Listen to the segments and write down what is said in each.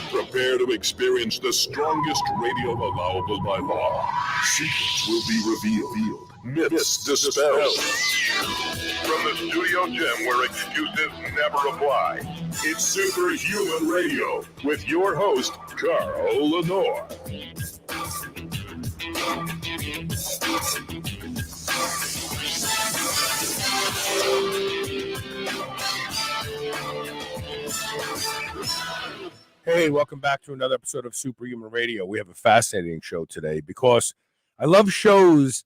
Prepare to experience the strongest radio allowable by law. Secrets will be revealed. Myths dispelled. From the studio gym where excuses never apply, it's Superhuman Radio with your host, Carl Lenore. Hey, welcome back to another episode of Superhuman Radio. We have a fascinating show today because I love shows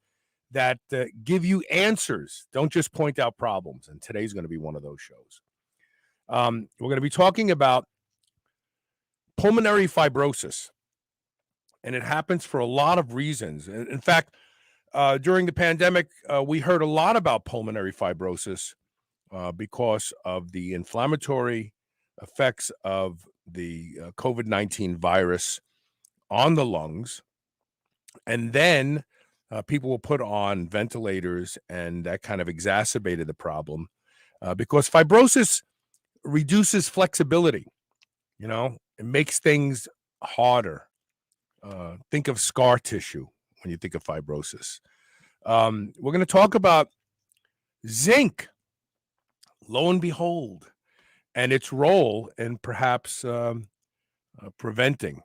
that give you answers. Don't just point out problems. And today's going to be one of those shows. We're going to be talking about pulmonary fibrosis. And it happens for a lot of reasons. In fact, during the pandemic, we heard a lot about pulmonary fibrosis because of the inflammatory effects of the COVID-19 virus on the lungs. And then people were put on ventilators, and that kind of exacerbated the problem because fibrosis reduces flexibility. You know, it makes things harder. Think of scar tissue when you think of fibrosis. We're going to talk about zinc, lo and behold, and its role in perhaps preventing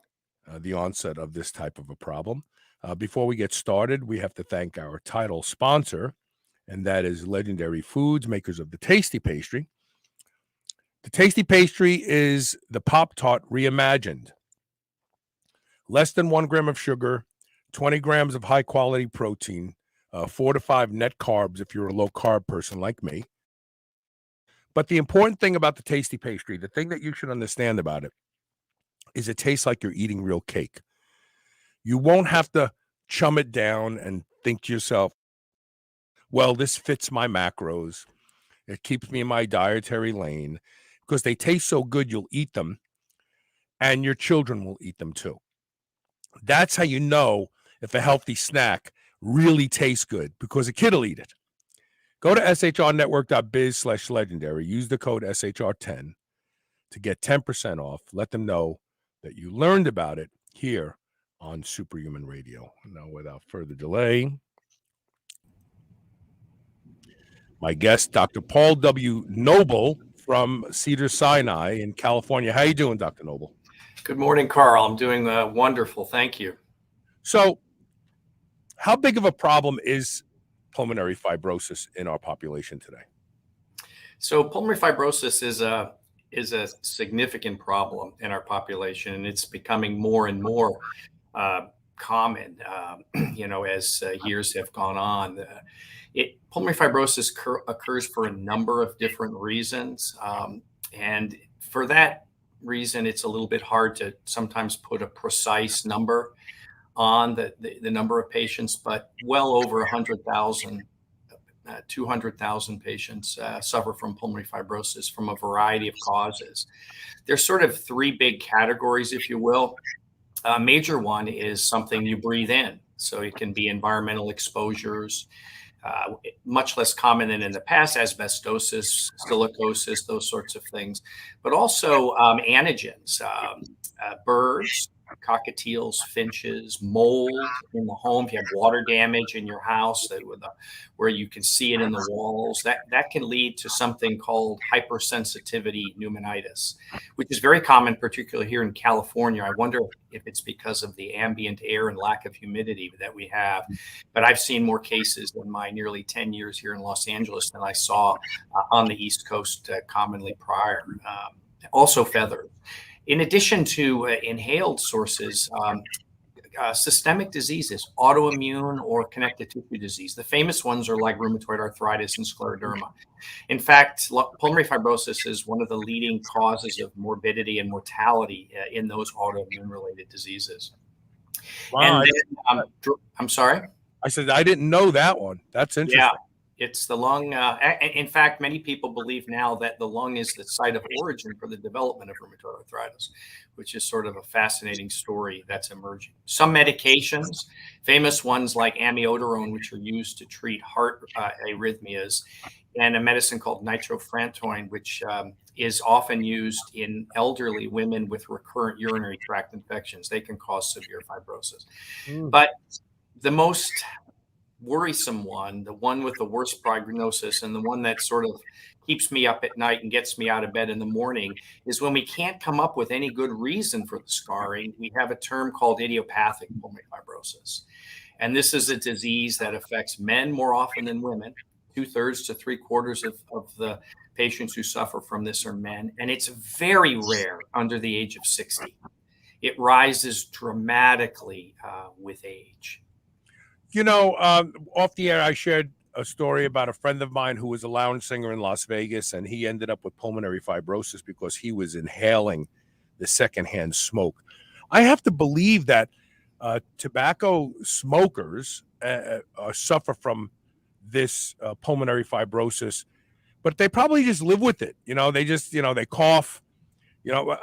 the onset of this type of a problem. Before we get started, we have to thank our title sponsor, and that is Legendary Foods, makers of the Tasty Pastry. The Tasty Pastry is the Pop-Tart reimagined. Less than 1 gram of sugar, 20 grams of high-quality protein, 4 to 5 net carbs if you're a low-carb person like me. But the important thing about the Tasty Pastry, the thing that you should understand about it, is it tastes like you're eating real cake. You won't have to chum it down and think to yourself, well, this fits my macros. It keeps me in my dietary lane. Because they taste so good, you'll eat them, and your children will eat them too. That's how you know if a healthy snack really tastes good, because a kid will eat it. Go to shrnetwork.biz/legendary. Use the code SHR10 to get 10% off. Let them know that you learned about it here on Superhuman Radio. Now, without further delay, my guest, Dr. Paul W. Noble from Cedars-Sinai in California. How you doing, Dr. Noble? Good morning, Carl. I'm doing wonderful. Thank you. So, how big of a problem is pulmonary fibrosis in our population today? So pulmonary fibrosis is a significant problem in our population, and it's becoming more and more common, as years have gone on. Pulmonary fibrosis occurs for a number of different reasons. And for that reason, it's a little bit hard to sometimes put a precise number on the number of patients, but well over 100,000, 200,000 patients suffer from pulmonary fibrosis from a variety of causes. There's sort of 3 big categories, if you will. A major one is something you breathe in. So it can be environmental exposures, much less common than in the past, asbestosis, silicosis, those sorts of things, but also antigens, birds, cockatiels, finches, mold in the home. If you have water damage in your house where you can see it in the walls, that can lead to something called hypersensitivity pneumonitis, which is very common, particularly here in California. I wonder if it's because of the ambient air and lack of humidity that we have. But I've seen more cases in my nearly 10 years here in Los Angeles than I saw on the East Coast commonly prior. Also feathers. In addition to inhaled sources, systemic diseases, autoimmune or connective tissue disease. The famous ones are like rheumatoid arthritis and scleroderma. In fact, pulmonary fibrosis is one of the leading causes of morbidity and mortality in those autoimmune-related diseases. Wow, And then, I'm sorry? I said I didn't know that one. That's interesting. Yeah. It's the lung. In fact, many people believe now that the lung is the site of origin for the development of rheumatoid arthritis, which is sort of a fascinating story that's emerging. Some medications, famous ones like amiodarone, which are used to treat heart arrhythmias, and a medicine called nitrofurantoin, which is often used in elderly women with recurrent urinary tract infections. They can cause severe fibrosis. But the most worrisome one, the one with the worst prognosis and the one that sort of keeps me up at night and gets me out of bed in the morning, is when we can't come up with any good reason for the scarring. We have a term called idiopathic pulmonary fibrosis. And this is a disease that affects men more often than women. 2/3 to 3/4 of the patients who suffer from this are men. And it's very rare under the age of 60. It rises dramatically with age. You know, off the air, I shared a story about a friend of mine who was a lounge singer in Las Vegas, and he ended up with pulmonary fibrosis because he was inhaling the secondhand smoke. I have to believe that tobacco smokers suffer from this pulmonary fibrosis, but they probably just live with it. You know, they just, they cough. You know,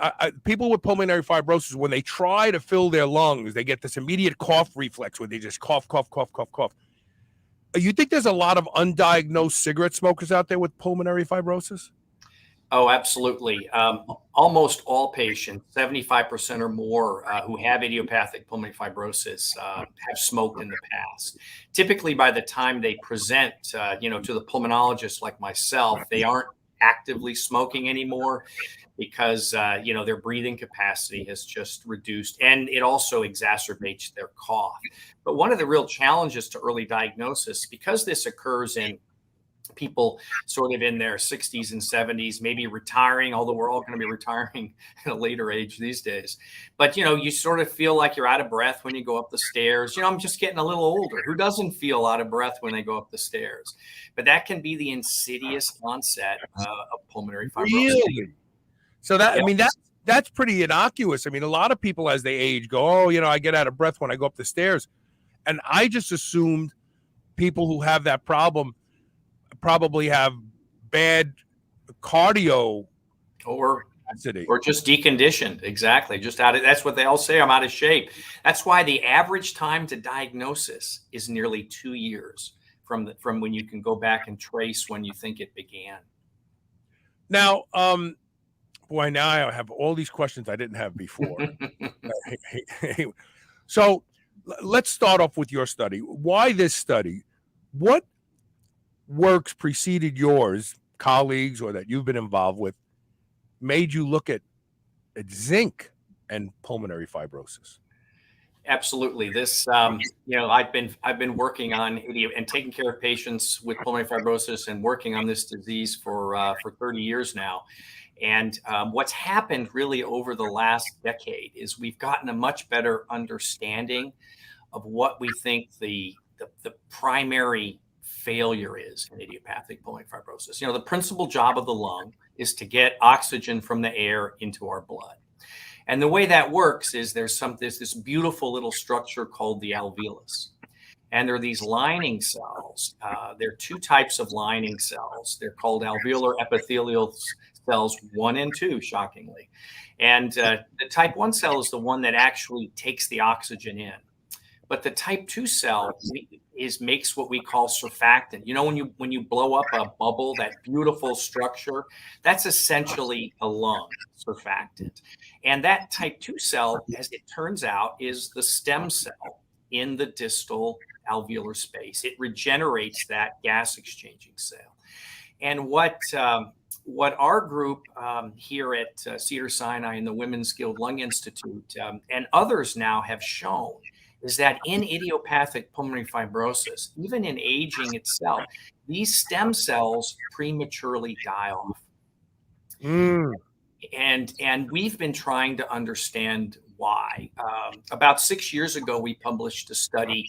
people with pulmonary fibrosis, when they try to fill their lungs, they get this immediate cough reflex where they just cough, cough, cough, cough, cough. You think there's a lot of undiagnosed cigarette smokers out there with pulmonary fibrosis? Oh, absolutely. Almost all patients, 75% or more who have idiopathic pulmonary fibrosis have smoked in the past. Typically, by the time they present, to the pulmonologist like myself, they aren't actively smoking anymore, because their breathing capacity has just reduced, and it also exacerbates their cough. But one of the real challenges to early diagnosis, because this occurs in people sort of in their 60s and 70s, maybe retiring, although we're all going to be retiring at a later age these days. But, you sort of feel like you're out of breath when you go up the stairs. I'm just getting a little older. Who doesn't feel out of breath when they go up the stairs? But that can be the insidious onset of pulmonary fibrosis. Really? So that, that's pretty innocuous. I mean, a lot of people as they age go, oh, I get out of breath when I go up the stairs. And I just assumed people who have that problem probably have bad cardio or capacity. Or just deconditioned. Exactly. That's what they all say. I'm out of shape. That's why the average time to diagnosis is nearly 2 years from when you can go back and trace when you think it began. Now, boy, now I have all these questions I didn't have before. So let's start off with your study. Why this study? What works preceded yours, colleagues, or that you've been involved with, made you look at zinc and pulmonary fibrosis? Absolutely. This, I've been working on and taking care of patients with pulmonary fibrosis and working on this disease for 30 years now. And what's happened really over the last decade is we've gotten a much better understanding of what we think the primary failure is in idiopathic pulmonary fibrosis. The principal job of the lung is to get oxygen from the air into our blood. And the way that works is there's this beautiful little structure called the alveolus. And there are these lining cells. There are two types of lining cells. They're called alveolar epithelial cells 1 and 2, shockingly. And the type 1 cell is the one that actually takes the oxygen in. But the type 2 cell makes what we call surfactant. When you blow up a bubble, that beautiful structure, that's essentially a lung surfactant. And that type 2 cell, as it turns out, is the stem cell in the distal alveolar space. It regenerates that gas exchanging cell. And what our group here at Cedars-Sinai and the Women's Guild Lung Institute and others now have shown is that in idiopathic pulmonary fibrosis, even in aging itself, these stem cells prematurely die off. And we've been trying to understand why. About 6 years ago, we published a study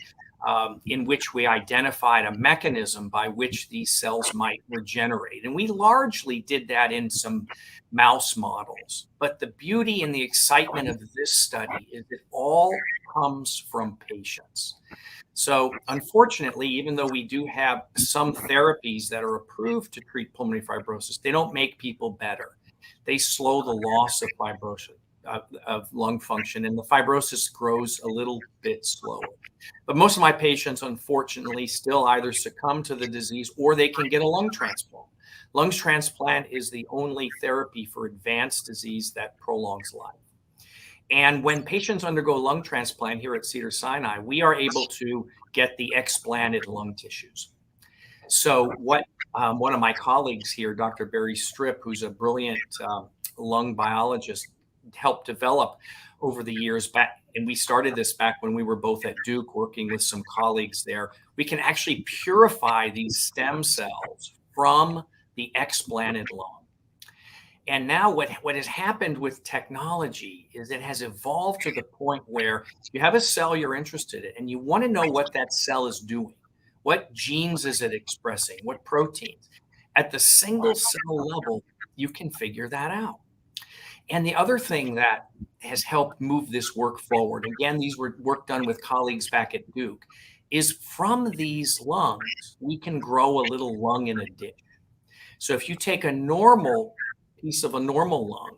in which we identified a mechanism by which these cells might regenerate. And we largely did that in some mouse models. But the beauty and the excitement of this study is it all comes from patients. So unfortunately, even though we do have some therapies that are approved to treat pulmonary fibrosis, they don't make people better. They slow the loss of fibrosis, of lung function, and the fibrosis grows a little bit slower. But most of my patients, unfortunately, still either succumb to the disease or they can get a lung transplant. Lung transplant is the only therapy for advanced disease that prolongs life. And when patients undergo lung transplant here at Cedars-Sinai, we are able to get the explanted lung tissues. So what one of my colleagues here, Dr. Barry Strip, who's a brilliant lung biologist, helped develop over the years back, and we started this back when we were both at Duke working with some colleagues there, we can actually purify these stem cells from the explanted lung. And now what has happened with technology is it has evolved to the point where you have a cell you're interested in and you want to know what that cell is doing. What genes is it expressing? What proteins? At the single cell level, you can figure that out. And the other thing that has helped move this work forward, again, these were work done with colleagues back at Duke, is from these lungs, we can grow a little lung in a dish. So if you take a normal piece of a normal lung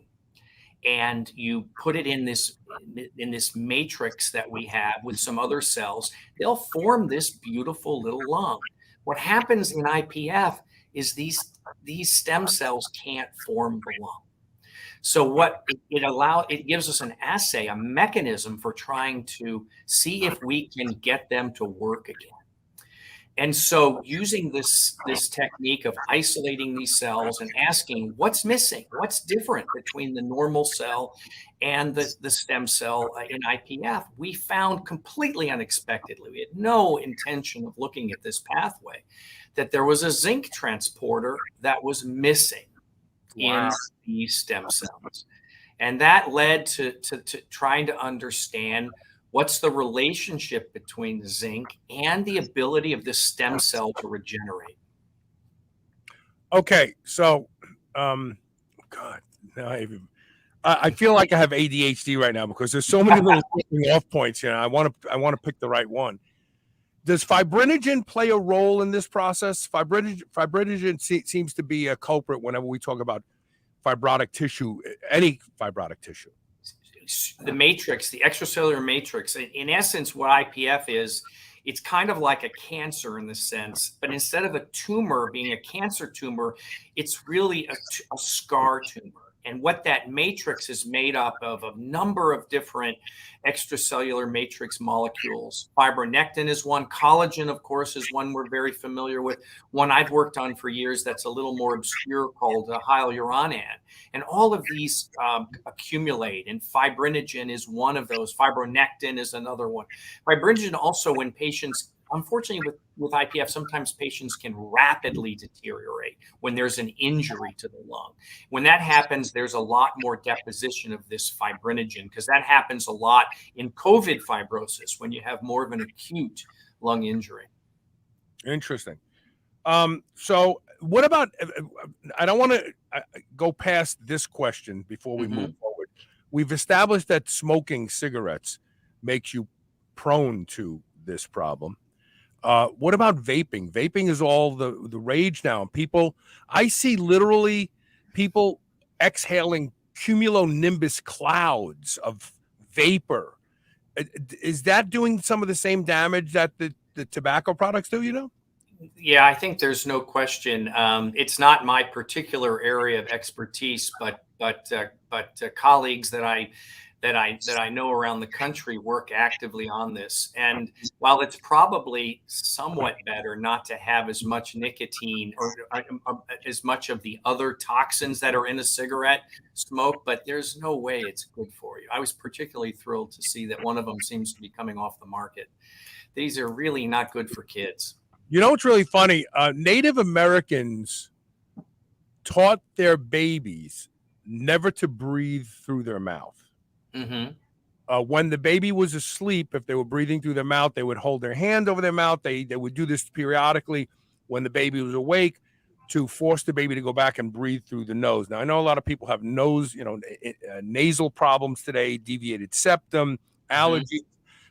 and you put it in this matrix that we have with some other cells, they'll form this beautiful little lung. What happens in IPF is these stem cells can't form the lung. So what it gives us an assay, a mechanism for trying to see if we can get them to work again. And so using this technique of isolating these cells and asking what's missing, what's different between the normal cell and the stem cell in IPF, we found completely unexpectedly, we had no intention of looking at this pathway, that there was a zinc transporter that was missing in these stem cells. And that led to trying to understand what's the relationship between zinc and the ability of this stem cell to regenerate. Okay, so, God, now I feel like I have ADHD right now because there's so many little off points. You know, I want to pick the right one. Does fibrinogen play a role in this process? Fibrinogen seems to be a culprit whenever we talk about fibrotic tissue, any fibrotic tissue. The matrix, the extracellular matrix, in essence, what IPF is, it's kind of like a cancer in the sense, but instead of a tumor being a cancer tumor, it's really a scar tumor. And what that matrix is made up of a number of different extracellular matrix molecules. Fibronectin is one. Collagen, of course, is one we're very familiar with. One I've worked on for years that's a little more obscure called hyaluronan. And all of these accumulate, and fibrinogen is one of those. Fibronectin is another one. Fibrinogen also, when patients, unfortunately with IPF, sometimes patients can rapidly deteriorate when there's an injury to the lung. When that happens, there's a lot more deposition of this fibrinogen because that happens a lot in COVID fibrosis when you have more of an acute lung injury. Interesting. So what about, I don't want to go past this question before we move forward. We've established that smoking cigarettes makes you prone to this problem. What about vaping? Vaping is all the rage now. People, I see literally people exhaling cumulonimbus clouds of vapor. Is that doing some of the same damage that the tobacco products do, you know? Yeah, I think there's no question. It's not my particular area of expertise, but colleagues that I know around the country work actively on this. And while it's probably somewhat better not to have as much nicotine or as much of the other toxins that are in a cigarette smoke, but there's no way it's good for you. I was particularly thrilled to see that one of them seems to be coming off the market. These are really not good for kids. You know what's really funny? Native Americans taught their babies never to breathe through their mouth. Mm-hmm. when the baby was asleep, if they were breathing through their mouth, they would hold their hand over their mouth. They would do this periodically when the baby was awake to force the baby to go back and breathe through the nose. Now, I know a lot of people have nasal problems today, deviated septum, allergies,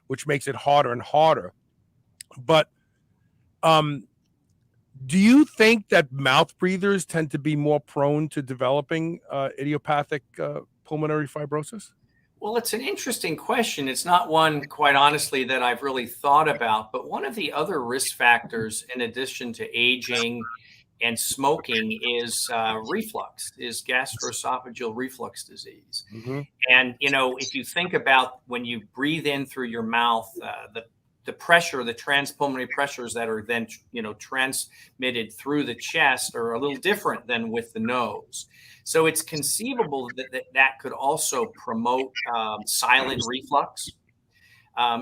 which makes it harder and harder. But do you think that mouth breathers tend to be more prone to developing idiopathic pulmonary fibrosis? Well, it's an interesting question. It's not one, quite honestly, that I've really thought about. But one of the other risk factors, in addition to aging and smoking, is reflux, is gastroesophageal reflux disease. And, if you think about when you breathe in through your mouth, the pressure, the transpulmonary pressures that are then, transmitted through the chest are a little different than with the nose. So it's conceivable that could also promote silent reflux.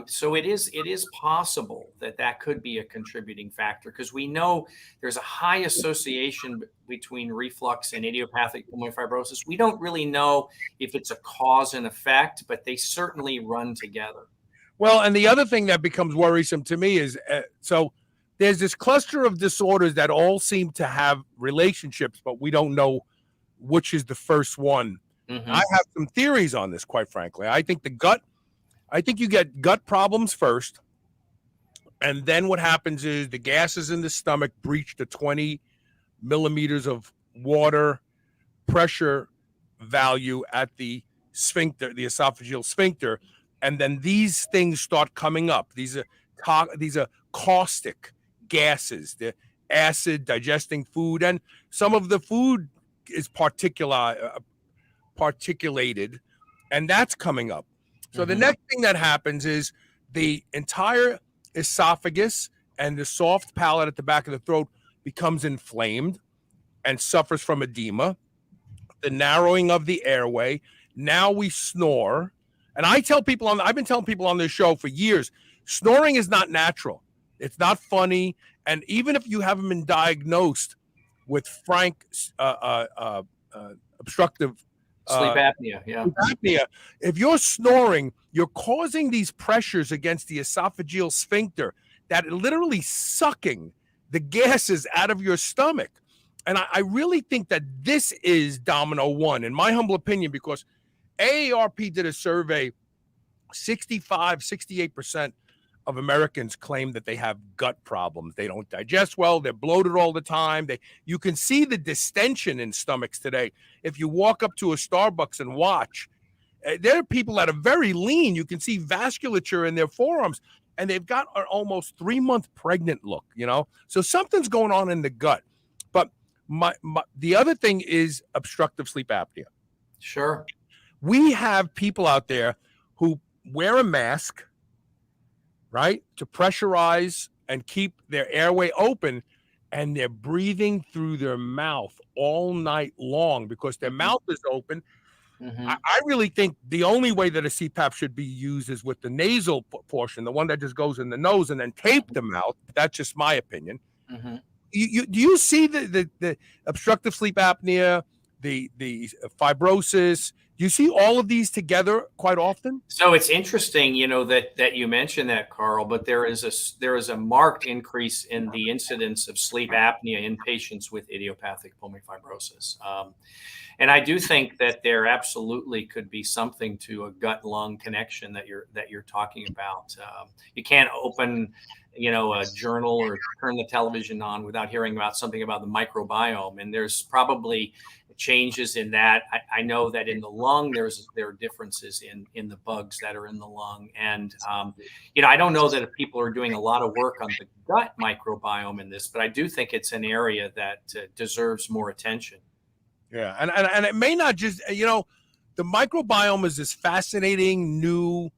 So it is possible that could be a contributing factor, because we know there's a high association between reflux and idiopathic pulmonary fibrosis. We don't really know if it's a cause and effect, but they certainly run together. Well, and the other thing that becomes worrisome to me is, so there's this cluster of disorders that all seem to have relationships, but we don't know which is the first one. I have some theories on this, quite frankly. I think you get gut problems first, and then what happens is the gases in the stomach breach the 20 millimeters of water pressure value at the sphincter, the esophageal sphincter, and then these things start coming up. These are caustic gases, the acid digesting food, and some of the food is particulated, and that's coming up. So the next thing that happens is the entire esophagus and the soft palate at the back of the throat becomes inflamed and suffers from edema, the narrowing of the airway. Now we snore. And I've been telling people on this show for years, snoring is not natural. It's not funny. And even if you haven't been diagnosed with frank obstructive sleep apnea, if you're snoring, you're causing these pressures against the esophageal sphincter that are literally sucking the gases out of your stomach. And I really think that this is domino one, in my humble opinion, because AARP did a survey. 68% of Americans claim that they have gut problems. They don't digest well. They're bloated all the time. You can see the distension in stomachs today. If you walk up to a Starbucks and watch, there are people that are very lean. You can see vasculature in their forearms, and they've got an almost 3-month pregnant look, So something's going on in the gut. But the other thing is obstructive sleep apnea. Sure. We have people out there who wear a mask, right, to pressurize and keep their airway open, and they're breathing through their mouth all night long because their mouth is open. I really think the only way that a CPAP should be used is with the nasal portion, the one that just goes in the nose, and then tape the mouth. That's just my opinion. Do you see the obstructive sleep apnea, the fibrosis? Do you see all of these together quite often? So it's interesting, that you mentioned that, Carl, but there is a marked increase in the incidence of sleep apnea in patients with idiopathic pulmonary fibrosis. And I do think that there absolutely could be something to a gut-lung connection that you're talking about. You can't open, a journal or turn the television on without hearing about something about the microbiome, and there's probably changes in that. I know that in the lung, there are differences in the bugs that are in the lung. And, I don't know that if people are doing a lot of work on the gut microbiome in this, but I do think it's an area that deserves more attention. Yeah. And it may not just, the microbiome is this fascinating new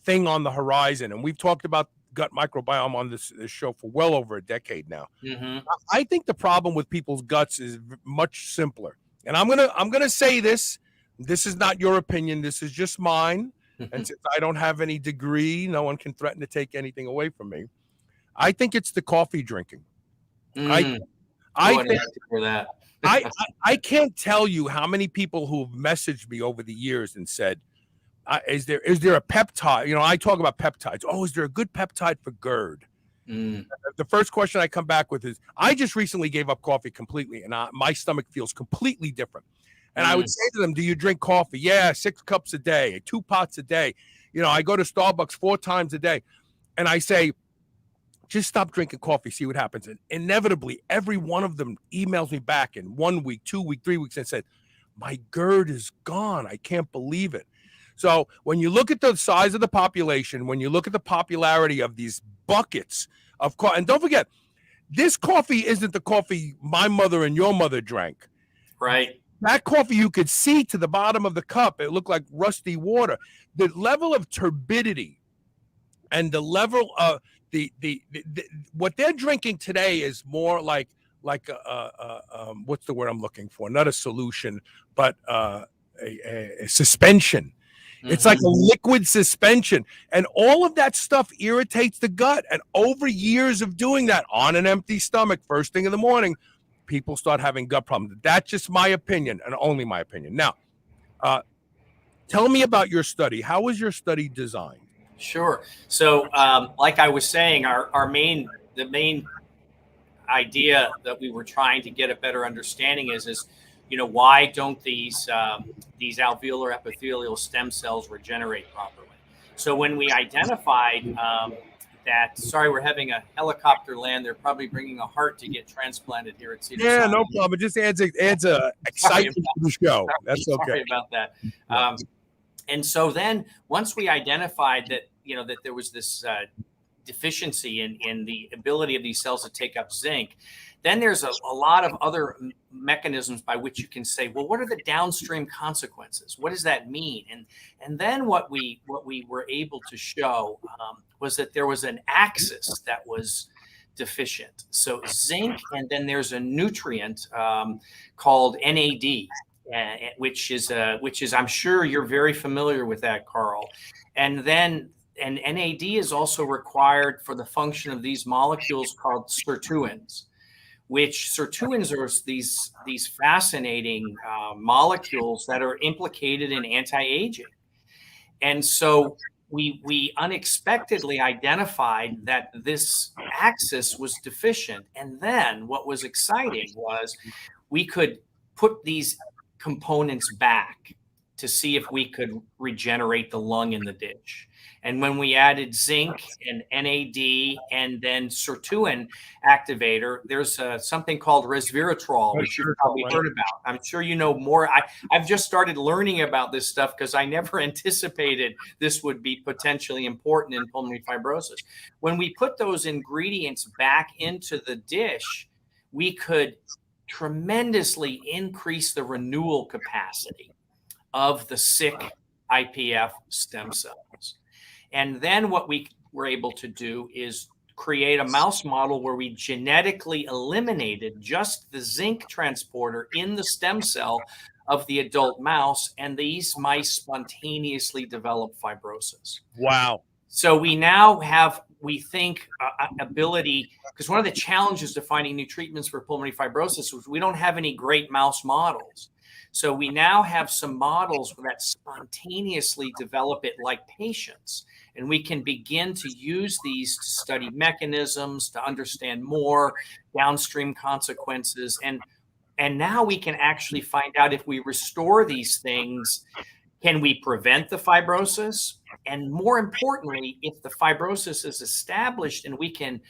thing on the horizon. And we've talked about gut microbiome on this show for well over a decade now. I think the problem with people's guts is much simpler. And I'm gonna say this. This is not your opinion. This is just mine. And since I don't have any degree, no one can threaten to take anything away from me. I think it's the coffee drinking. I can't tell you how many people who have messaged me over the years and said, is there a peptide? You know, I talk about peptides. Oh, is there a good peptide for GERD? The first question I come back with is, I just recently gave up coffee completely, and my stomach feels completely different. And I would say to them, do you drink coffee? Yeah, 6 cups a day, 2 pots a day. You know, I go to Starbucks 4 times a day. And I say, just stop drinking coffee, see what happens. And inevitably, every one of them emails me back in 1 week, 2 weeks, 3 weeks, and said, my GERD is gone. I can't believe it. So when you look at the size of the population, when you look at the popularity of these buckets of coffee, and don't forget, this coffee isn't the coffee my mother and your mother drank. Right. That coffee, you could see to the bottom of the cup, it looked like rusty water. The level of turbidity and the level of the what they're drinking today is more like what's the word I'm looking for? Not a solution, but a suspension. It's like a liquid suspension. And all of that stuff irritates the gut. And over years of doing that on an empty stomach, first thing in the morning, people start having gut problems. That's just my opinion, and only my opinion. Now, tell me about your study. How was your study designed? Sure. So, like I was saying, the main idea that we were trying to get a better understanding is why don't these alveolar epithelial stem cells regenerate properly? So when we identified that, sorry, we're having a helicopter land. They're probably bringing a heart to get transplanted here at Cedars-Sinai. Yeah, no problem. It just adds a excitement to the show. That's okay. Sorry about that. And so then once we identified that, that there was this deficiency in the ability of these cells to take up zinc, then there's a lot of other mechanisms by which you can say, well, what are the downstream consequences? What does that mean? And then what we were able to show was that there was an axis that was deficient. So zinc, and then there's a nutrient called NAD. Which is I'm sure you're very familiar with that, Carl. And NAD is also required for the function of these molecules called sirtuins, which sirtuins are these fascinating molecules that are implicated in anti-aging. And so we unexpectedly identified that this axis was deficient. And then what was exciting was we could put these components back to see if we could regenerate the lung in the dish. And when we added zinc and NAD and then sirtuin activator, there's something called resveratrol, which you've probably heard about. I'm sure you know more. I've just started learning about this stuff because I never anticipated this would be potentially important in pulmonary fibrosis. When we put those ingredients back into the dish, we could tremendously increase the renewal capacity of the sick IPF stem cells. And then what we were able to do is create a mouse model where we genetically eliminated just the zinc transporter in the stem cell of the adult mouse, and these mice spontaneously develop fibrosis. Wow. So we now have, we think, ability, because one of the challenges to finding new treatments for pulmonary fibrosis was we don't have any great mouse models. So we now have some models that spontaneously develop it like patients. And we can begin to use these to study mechanisms, to understand more downstream consequences. And now we can actually find out if we restore these things, can we prevent the fibrosis? And more importantly, if the fibrosis is established and we can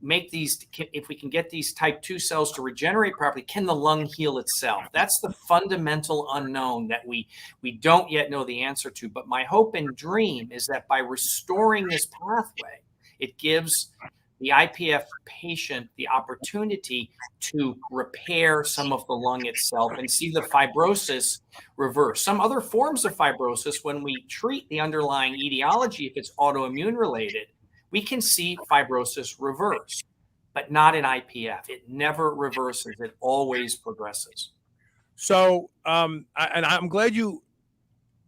make these, if we can get these type 2 cells to regenerate properly, can the lung heal itself? That's the fundamental unknown that we don't yet know the answer to. But my hope and dream is that by restoring this pathway, it gives the IPF patient the opportunity to repair some of the lung itself and see the fibrosis reverse. Some other forms of fibrosis, when we treat the underlying etiology, if it's autoimmune related, we can see fibrosis reverse, but not in IPF. It never reverses. It always progresses. So, and I'm glad you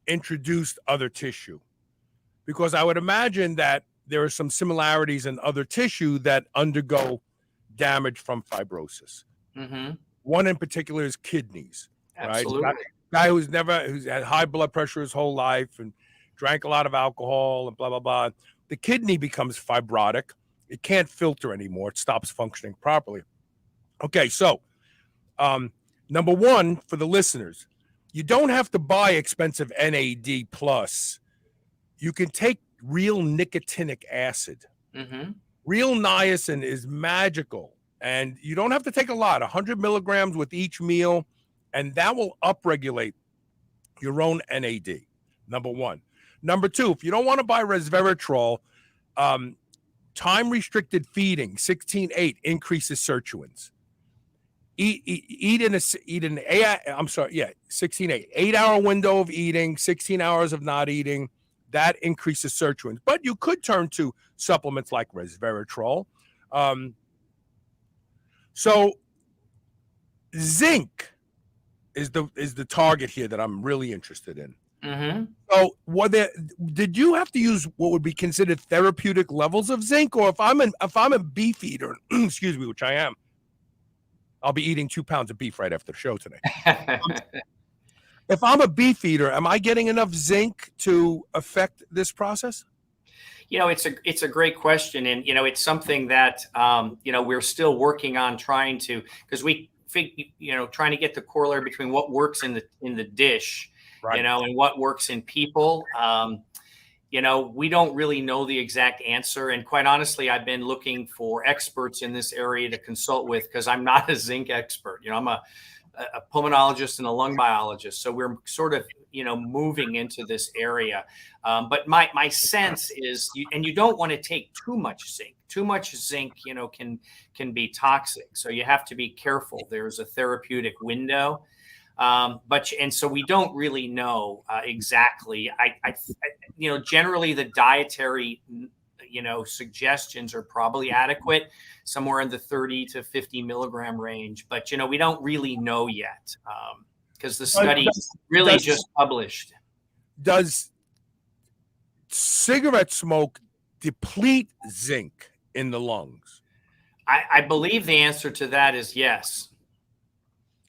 introduced other tissue, because I would imagine that there are some similarities in other tissue that undergo damage from fibrosis. Mm-hmm. One in particular is kidneys. Absolutely. Right? Guy who's had high blood pressure his whole life, and drank a lot of alcohol and blah, blah, blah. The kidney becomes fibrotic. It can't filter anymore. It stops functioning properly. Okay, so number one, for the listeners, you don't have to buy expensive NAD+. You can take real nicotinic acid. Mm-hmm. Real niacin is magical, and you don't have to take a lot, 100 milligrams with each meal, and that will upregulate your own NAD, number one. Number two, if you don't want to buy resveratrol, time-restricted feeding, 16-8, increases sirtuins. Eat in 16-8, 8-hour window of eating, 16 hours of not eating, that increases sirtuins. But you could turn to supplements like resveratrol. So zinc is the target here that I'm really interested in. Mm-hmm. So did you have to use what would be considered therapeutic levels of zinc? Or if I'm a beef eater, excuse me, which I am, I'll be eating 2 pounds of beef right after the show today. If I'm a beef eater, am I getting enough zinc to affect this process? It's a great question. And, it's something that, we're still working on trying to, because trying to get the corollary between what works in the dish, right, and what works in people. We don't really know the exact answer. And quite honestly, I've been looking for experts in this area to consult with, because I'm not a zinc expert. I'm a pulmonologist and a lung biologist. So we're sort of, moving into this area. But my sense is, you don't want to take too much zinc. Too much zinc, can be toxic. So you have to be careful. There's a therapeutic window. So we don't really know exactly. Generally the dietary, suggestions are probably adequate, somewhere in the 30 to 50 milligram range. But, we don't really know yet, because the study just published. Does cigarette smoke deplete zinc in the lungs? I believe the answer to that is yes.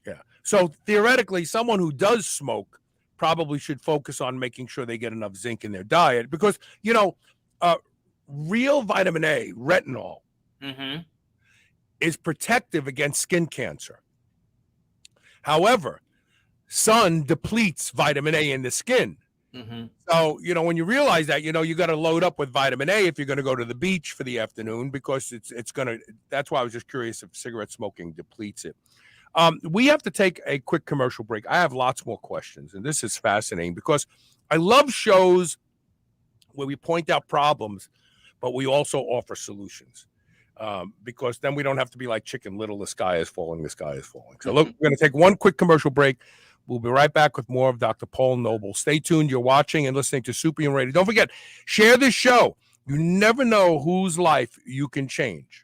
Yeah. So theoretically, someone who does smoke probably should focus on making sure they get enough zinc in their diet, because, real vitamin A, retinol, mm-hmm. is protective against skin cancer. However, sun depletes vitamin A in the skin. Mm-hmm. So, when you realize that, you got to load up with vitamin A if you're going to go to the beach for the afternoon, because that's why I was just curious if cigarette smoking depletes it. We have to take a quick commercial break. I have lots more questions, and this is fascinating, because I love shows where we point out problems, but we also offer solutions, because then we don't have to be like Chicken Little, the sky is falling, the sky is falling. So look, we're going to take one quick commercial break. We'll be right back with more of Dr. Paul Noble. Stay tuned. You're watching and listening to Superhuman Radio. Don't forget, share this show. You never know whose life you can change.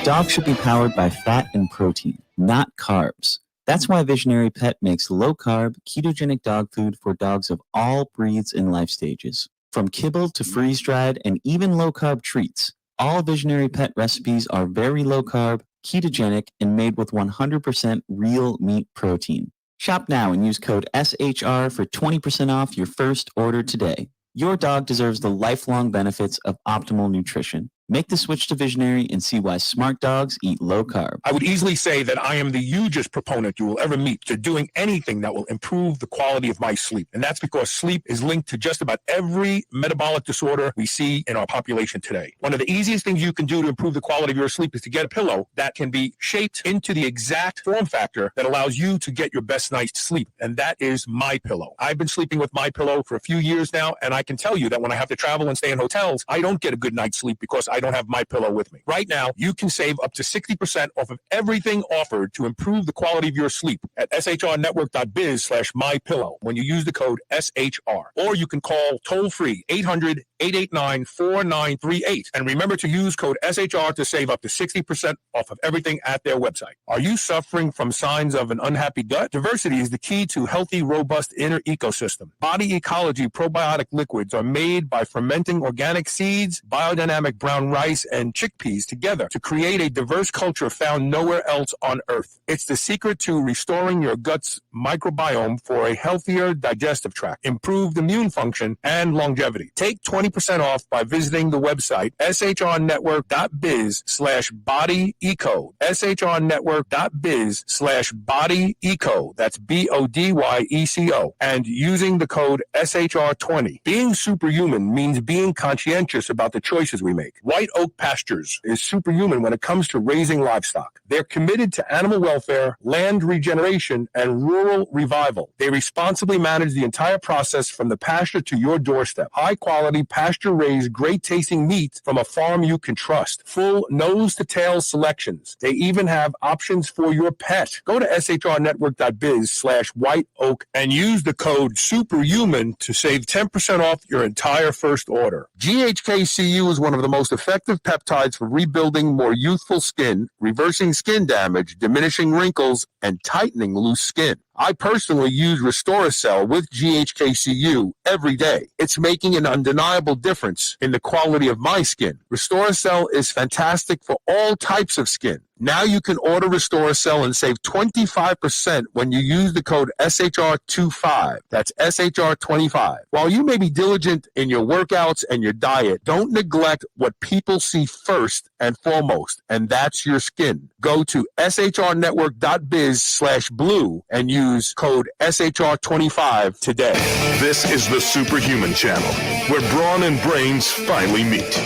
Dogs should be powered by fat and protein, not carbs. That's why Visionary Pet makes low-carb, ketogenic dog food for dogs of all breeds and life stages. From kibble to freeze-dried and even low-carb treats, all Visionary Pet recipes are very low-carb, ketogenic, and made with 100% real meat protein. Shop now and use code SHR for 20% off your first order today. Your dog deserves the lifelong benefits of optimal nutrition. Make the switch to Visionary and see why smart dogs eat low carb. I would easily say that I am the hugest proponent you will ever meet to doing anything that will improve the quality of my sleep. And that's because sleep is linked to just about every metabolic disorder we see in our population today. One of the easiest things you can do to improve the quality of your sleep is to get a pillow that can be shaped into the exact form factor that allows you to get your best night's sleep. And that is MyPillow. I've been sleeping with MyPillow for a few years now, and I can tell you that when I have to travel and stay in hotels, I don't get a good night's sleep because I don't have MyPillow with me. Right now, you can save up to 60% off of everything offered to improve the quality of your sleep at shrnetwork.biz/MyPillow when you use the code SHR. Or you can call toll-free 800 889-4938. And remember to use code SHR to save up to 60% off of everything at their website. Are you suffering from signs of an unhappy gut? Diversity is the key to healthy, robust inner ecosystem. Body Ecology probiotic liquids are made by fermenting organic seeds, biodynamic brown rice, and chickpeas together to create a diverse culture found nowhere else on earth. It's the secret to restoring your gut's microbiome for a healthier digestive tract, improved immune function, and longevity. Take 20% off by visiting the website shrnetwork.biz/bodyeco. shrnetwork.biz/bodyeco. That's BODYECO. And using the code SHR20. Being superhuman means being conscientious about the choices we make. White Oak Pastures is superhuman when it comes to raising livestock. They're committed to animal welfare, land regeneration, and rural revival. They responsibly manage the entire process from the pasture to your doorstep. High-quality, pasture-raised, great-tasting meat from a farm you can trust. Full nose-to-tail selections. They even have options for your pet. Go to shrnetwork.biz/whiteoak and use the code SUPERHUMAN to save 10% off your entire first order. GHKCU is one of the most effective peptides for rebuilding more youthful skin, reversing skin damage, diminishing wrinkles, and tightening loose skin. I personally use Restoracell with GHKCU every day. It's making an undeniable difference in the quality of my skin. Restoracell is fantastic for all types of skin. Now you can order Restoracell and save 25% when you use the code SHR25. That's SHR25. While you may be diligent in your workouts and your diet, don't neglect what people see first and foremost, and that's your skin. Go to shrnetwork.biz/blue and use code SHR25 today. This is the Superhuman Channel, where brawn and brains finally meet.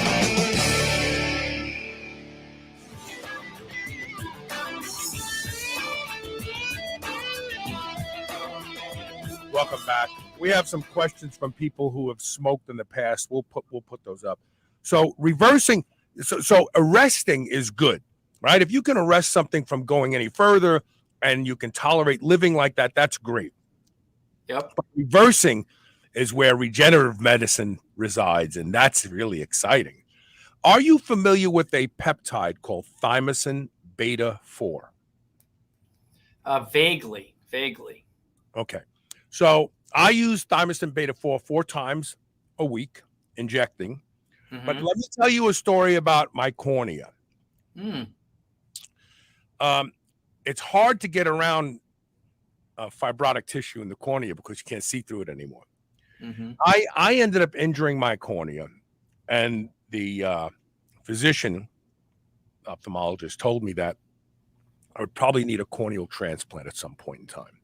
Welcome back. We have some questions from people who have smoked in the past. We'll put those up. So arresting is good, right? If you can arrest something from going any further and you can tolerate living like that, that's great. Yep. But reversing is where regenerative medicine resides, and that's really exciting. Are you familiar with a peptide called thymosin beta 4? Vaguely. Okay. So I use thymosin beta 4 times a week, injecting. Mm-hmm. But let me tell you a story about my cornea. It's hard to get around fibrotic tissue in the cornea because you can't see through it anymore. Mm-hmm. I ended up injuring my cornea, and the physician, ophthalmologist, told me that I would probably need a corneal transplant at some point in time.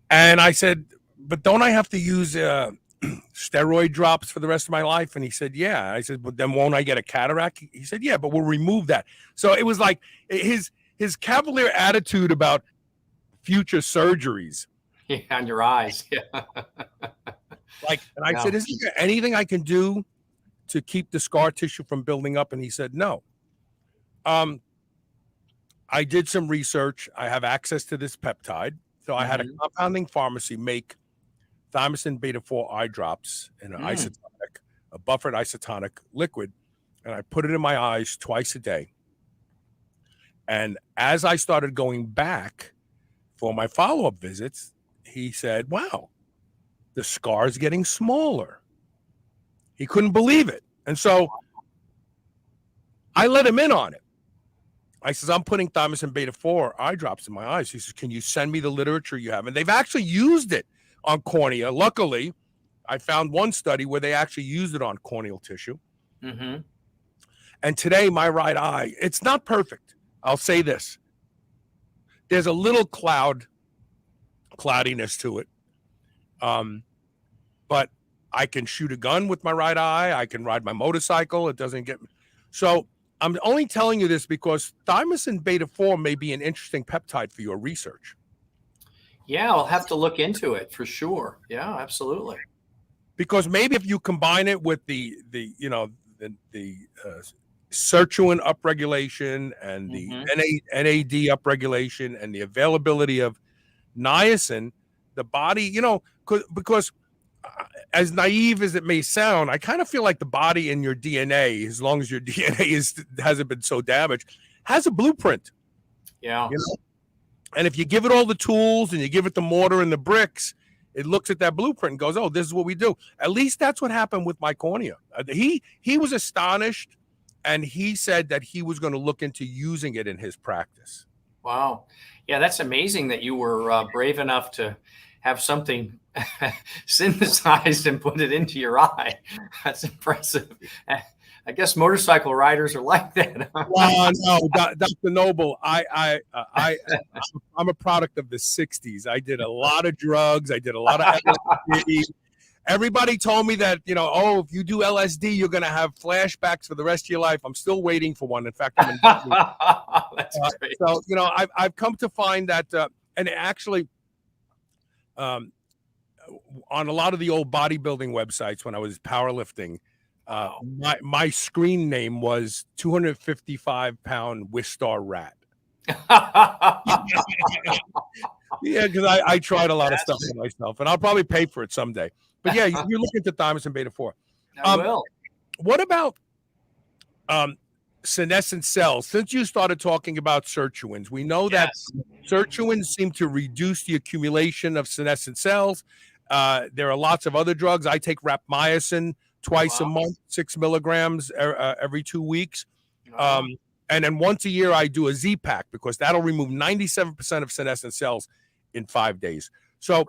And I said, but don't I have to use steroid drops for the rest of my life? And he said, yeah. I said, but then won't I get a cataract? He said, yeah, but we'll remove that. So it was like his cavalier attitude about future surgeries. Yeah, on your eyes. Yeah. And I said, isn't there anything I can do to keep the scar tissue from building up? And he said, no. I did some research. I have access to this peptide. So I had a compounding pharmacy make thymosin beta 4 eye drops in an isotonic, a buffered isotonic liquid, and I put it in my eyes twice a day. And as I started going back for my follow-up visits, he said, wow, the scar is getting smaller. He couldn't believe it. And so I let him in on it. I says, I'm putting thymosin beta 4 eye drops in my eyes. He says, can you send me the literature you have? And they've actually used it on cornea. Luckily, I found one study where they actually used it on corneal tissue. Mm-hmm. And today, my right eye, it's not perfect. I'll say this. There's a little cloudiness to it. But I can shoot a gun with my right eye. I can ride my motorcycle. It doesn't get me. So I'm only telling you this because thymosin beta 4 may be an interesting peptide for your research. Yeah, I'll have to look into it for sure. Yeah, absolutely. Because maybe if you combine it with the sirtuin upregulation and the NAD upregulation and the availability of niacin, the body, because as naive as it may sound, I kind of feel like the body and your DNA, as long as your DNA hasn't been so damaged, has a blueprint. Yeah. You know? And if you give it all the tools and you give it the mortar and the bricks, it looks at that blueprint and goes, "Oh, this is what we do." At least that's what happened with my cornea. He was astonished, and he said that he was going to look into using it in his practice. Wow. Yeah, that's amazing that you were brave enough to have something synthesized and put it into your eye. That's impressive. I guess motorcycle riders are like that. Well, no, Dr. Noble, I'm a product of the 60s. I did a lot of drugs. I did a lot of LSD. Everybody told me that, oh, if you do LSD, you're going to have flashbacks for the rest of your life. I'm still waiting for one. In fact, I'm in That's great. So, I've come to find that, and actually, on a lot of the old bodybuilding websites when I was powerlifting, my screen name was 255-pound Wistar Rat. Yeah, because I tried a lot of stuff for myself, and I'll probably pay for it someday. But yeah, you're looking at the thymus and beta 4. I will. What about senescent cells? Since you started talking about sirtuins, we know that sirtuins seem to reduce the accumulation of senescent cells. There are lots of other drugs. I take rapamycin twice a month, 6 milligrams every 2 weeks. And then once a year, I do a Z-Pack because that'll remove 97% of senescent cells in 5 days. So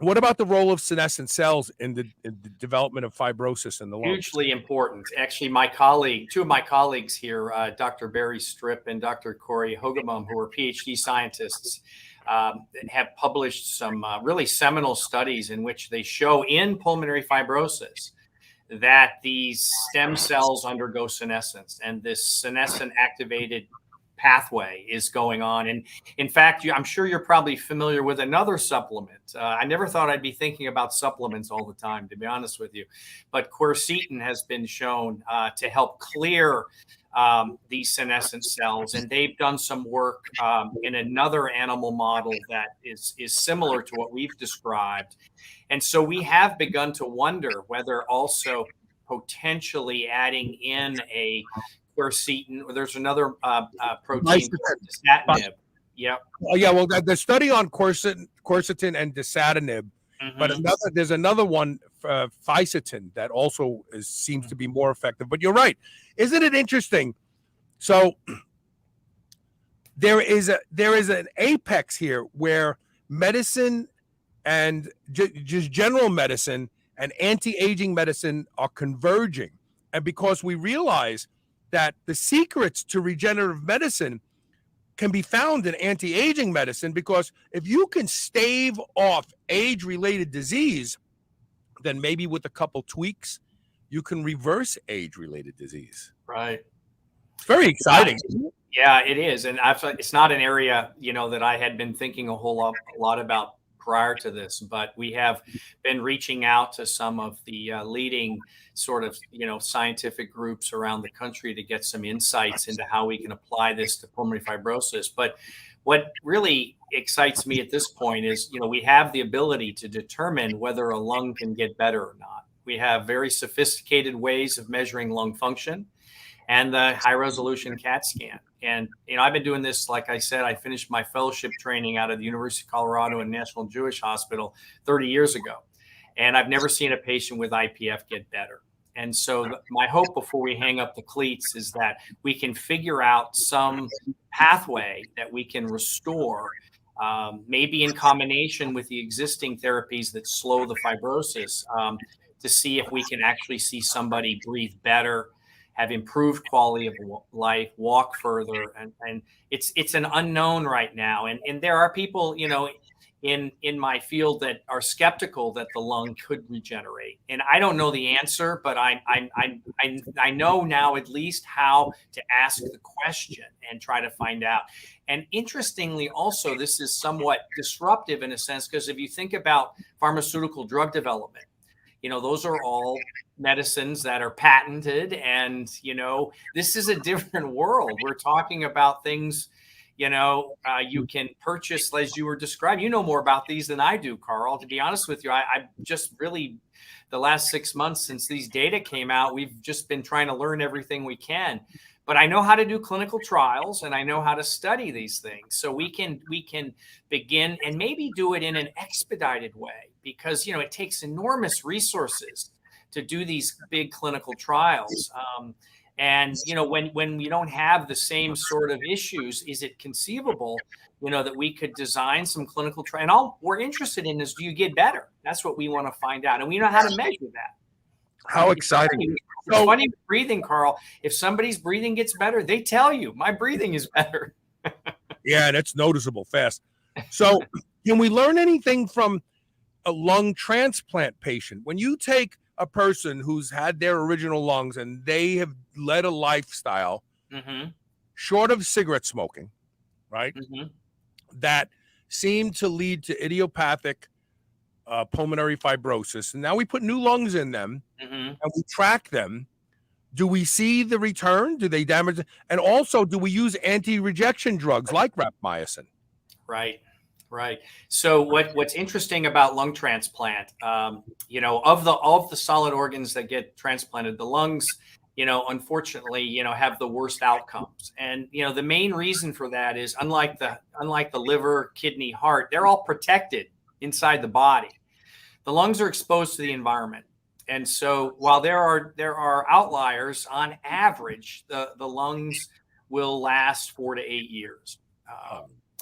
what about the role of senescent cells in the development of fibrosis in the lungs? Hugely important. Actually, two of my colleagues here, Dr. Barry Strip and Dr. Corey Hogan, who are PhD scientists, have published some really seminal studies in which they show in pulmonary fibrosis that these stem cells undergo senescence, and this senescent activated pathway is going on. And in fact, I'm sure you're probably familiar with another supplement. I never thought I'd be thinking about supplements all the time, to be honest with you, but quercetin has been shown to help clear these senescent cells, and they've done some work in another animal model that is similar to what we've described. And so we have begun to wonder whether also potentially adding in a quercetin, or there's another protein, dasatinib. Yeah. Oh yeah. Well, the study on quercetin and dasatinib, but there's another one, fisetin, that also seems to be more effective. But you're right. Isn't it interesting? So there is an apex here where medicine and just general medicine and anti-aging medicine are converging. And because we realize that the secrets to regenerative medicine can be found in anti-aging medicine, because if you can stave off age-related disease, then maybe with a couple tweaks, you can reverse age-related disease. Right. It's very exciting. Yeah, it is. And it's not an area, that I had been thinking a whole lot about prior to this, but we have been reaching out to some of the leading sort of, scientific groups around the country to get some insights into how we can apply this to pulmonary fibrosis. But what really excites me at this point is, we have the ability to determine whether a lung can get better or not. We have very sophisticated ways of measuring lung function and the high resolution CAT scan. And, I've been doing this, like I said, I finished my fellowship training out of the University of Colorado and National Jewish Hospital 30 years ago. And I've never seen a patient with IPF get better. And so my hope before we hang up the cleats is that we can figure out some pathway that we can restore, maybe in combination with the existing therapies that slow the fibrosis, to see if we can actually see somebody breathe better, have improved quality of life, walk further. And it's an unknown right now. And there are people, in my field that are skeptical that the lung could regenerate. And I don't know the answer, but I know now at least how to ask the question and try to find out. And interestingly, also, this is somewhat disruptive in a sense, because if you think about pharmaceutical drug development, those are all medicines that are patented. And, this is a different world. We're talking about things, You can purchase, as you were describing. You know more about these than I do, Carl. To be honest with you, I just really, the last 6 months since these data came out, we've just been trying to learn everything we can. But I know how to do clinical trials, and I know how to study these things. So we can begin and maybe do it in an expedited way, because it takes enormous resources to do these big clinical trials. And when we don't have the same sort of issues, is it conceivable, that we could design some clinical trial? And all we're interested in is, do you get better? That's what we want to find out, and we know how to measure that. How exciting! It's funny with breathing, Carl. If somebody's breathing gets better, they tell you, my breathing is better. Yeah, that's noticeable fast. So, can we learn anything from a lung transplant patient? When you take a person who's had their original lungs and they have led a lifestyle short of cigarette smoking, right? That seemed to lead to idiopathic pulmonary fibrosis. And now we put new lungs in them and we track them. Do we see the return? Do they damage? And also, do we use anti-rejection drugs like rapamycin? Right. So what's interesting about lung transplant, of the solid organs that get transplanted, the lungs, unfortunately, have the worst outcomes. And, the main reason for that is unlike the liver, kidney, heart, they're all protected inside the body. The lungs are exposed to the environment. And so while there are outliers, on average, the lungs will last 4 to 8 years.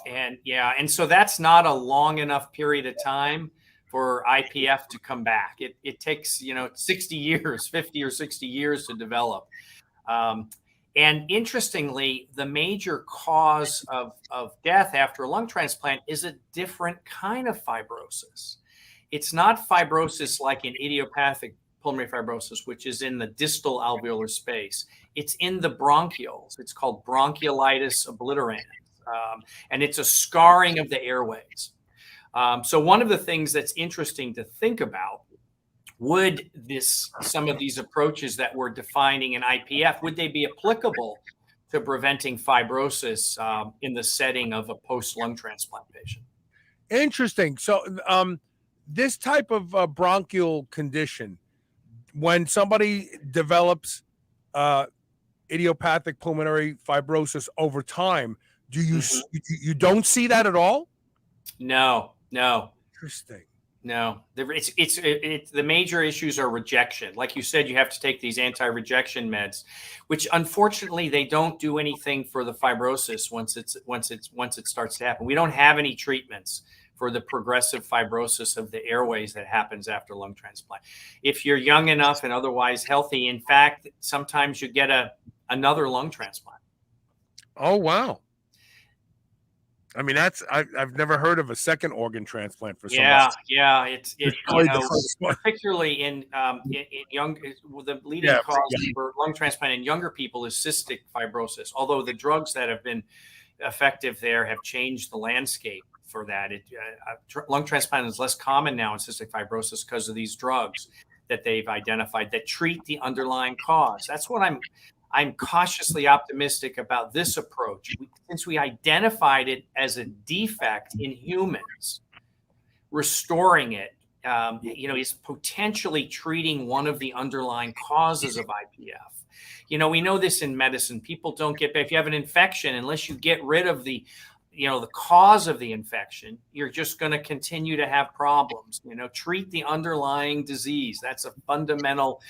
And so that's not a long enough period of time for IPF to come back. It takes 60 years, 50 or 60 years to develop. And interestingly, the major cause of death after a lung transplant is a different kind of fibrosis. It's not fibrosis like an idiopathic pulmonary fibrosis, which is in the distal alveolar space. It's in the bronchioles. It's called bronchiolitis obliterans. And it's a scarring of the airways. So one of the things that's interesting to think about, would some of these approaches that we're defining in IPF, would they be applicable to preventing fibrosis in the setting of a post-lung transplant patient? Interesting. So this type of bronchial condition, when somebody develops idiopathic pulmonary fibrosis over time, do you don't see that at all? No. Interesting. No, it's the major issues are rejection. Like you said, you have to take these anti-rejection meds, which unfortunately they don't do anything for the fibrosis once it starts to happen. We don't have any treatments for the progressive fibrosis of the airways that happens after lung transplant. If you're young enough and otherwise healthy, in fact, sometimes you get another lung transplant. Oh, wow. I mean, I've never heard of a second organ transplant for somebody. Yeah. It's particularly in young. The leading cause for lung transplant in younger people is cystic fibrosis. Although the drugs that have been effective there have changed the landscape for that. Lung transplant is less common now in cystic fibrosis because of these drugs that they've identified that treat the underlying cause. That's what I'm cautiously optimistic about this approach. Since we identified it as a defect in humans, restoring it, is potentially treating one of the underlying causes of IPF. We know this in medicine. People don't get, if you have an infection, unless you get rid of the cause of the infection, you're just going to continue to have problems. Treat the underlying disease. That's a fundamental,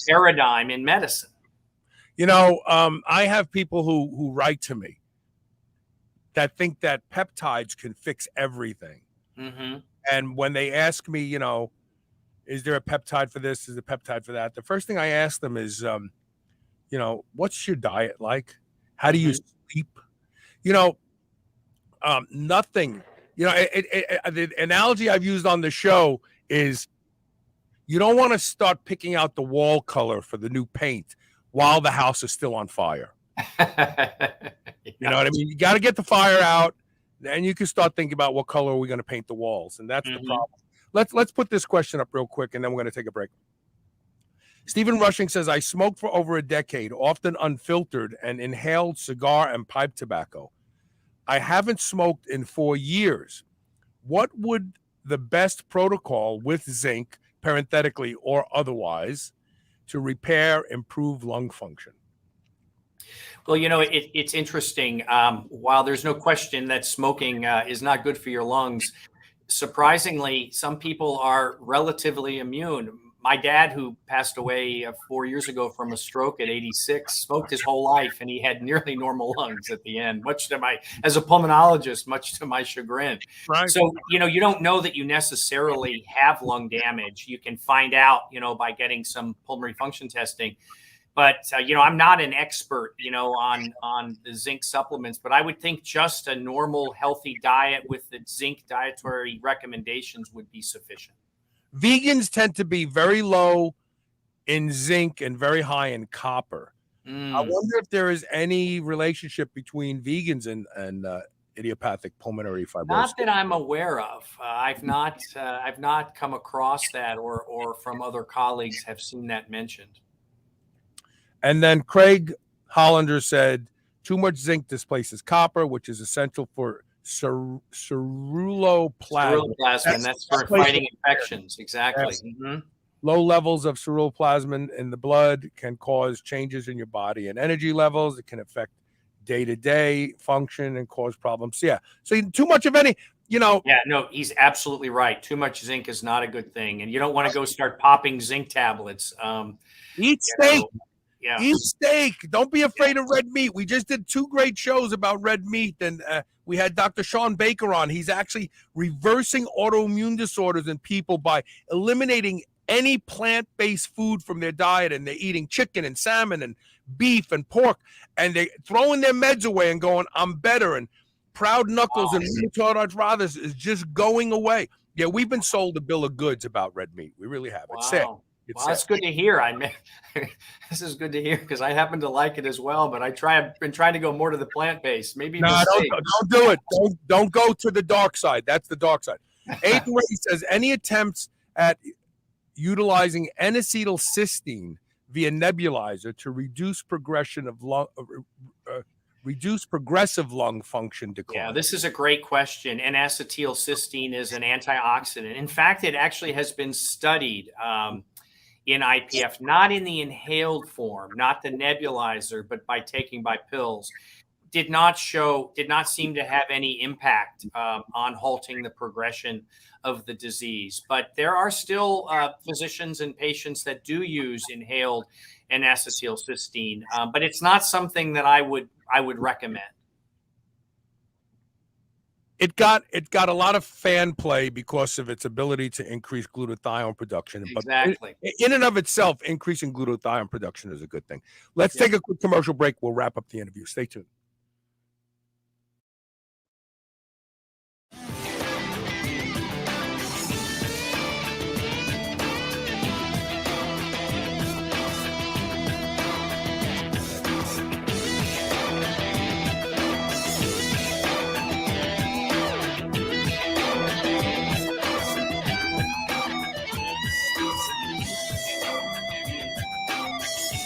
paradigm in medicine. I have people who write to me that think that peptides can fix everything. And when they ask me, is there a peptide for this? Is there a peptide for that? The first thing I ask them is, what's your diet like? How do you sleep? Nothing. The analogy I've used on the show is you don't want to start picking out the wall color for the new paint while the house is still on fire. You know what I mean? You got to get the fire out, then you can start thinking about what color are we going to paint the walls, and that's the problem. Let's put this question up real quick, and then we're going to take a break. Stephen Rushing says, I smoked for over a decade, often unfiltered, and inhaled cigar and pipe tobacco. I haven't smoked in 4 years. What would the best protocol with zinc, parenthetically or otherwise, to repair, improve lung function? Well, it's interesting. While there's no question that smoking is not good for your lungs, surprisingly, some people are relatively immune. My dad, who passed away 4 years ago from a stroke at 86, smoked his whole life, and he had nearly normal lungs at the end, as a pulmonologist, much to my chagrin. Right. So, you don't know that you necessarily have lung damage. You can find out, by getting some pulmonary function testing. But, I'm not an expert, on the zinc supplements, but I would think just a normal healthy diet with the zinc dietary recommendations would be sufficient. Vegans tend to be very low in zinc and very high in copper. I wonder if there is any relationship between vegans and idiopathic pulmonary fibrosis. Not that I'm aware of. I've not come across that, or from other colleagues have seen that mentioned. And then Craig Hollander said, too much zinc displaces copper, which is essential for ceruloplasmin. Ceruloplasmin, that's for fighting infections. Exactly. Yes. Mm-hmm. Low levels of ceruloplasmin in the blood can cause changes in your body and energy levels. It can affect day-to-day function and cause problems. Yeah. So too much of any, Yeah, no, he's absolutely right. Too much zinc is not a good thing. And you don't want to go start popping zinc tablets. Eat steak. Yeah. Eat steak. Don't be afraid of red meat. We just did 2 great shows about red meat, and we had Dr. Sean Baker on. He's actually reversing autoimmune disorders in people by eliminating any plant-based food from their diet, and they're eating chicken and salmon and beef and pork, and they're throwing their meds away and going, I'm better. And proud knuckles and rheumatoid arthritis is just going away. Yeah, we've been sold a bill of goods about red meat. We really have. It's sad. Well, that's good to hear. This is good to hear, because I happen to like it as well. But I've been trying to go more to the plant-based. Maybe don't do it. Don't go to the dark side. That's the dark side. Aiden Ray says, any attempts at utilizing N-acetylcysteine via nebulizer to reduce progressive lung function decline? Yeah, this is a great question. N-acetylcysteine is an antioxidant. In fact, it actually has been studied in IPF, not in the inhaled form, not the nebulizer, but by pills. Did not seem to have any impact on halting the progression of the disease. But there are still physicians and patients that do use inhaled N-acetylcysteine, but it's not something that I would recommend. It got a lot of fan play because of its ability to increase glutathione production. Exactly. But in and of itself, increasing glutathione production is a good thing. Let's take a quick commercial break. We'll wrap up the interview. Stay tuned.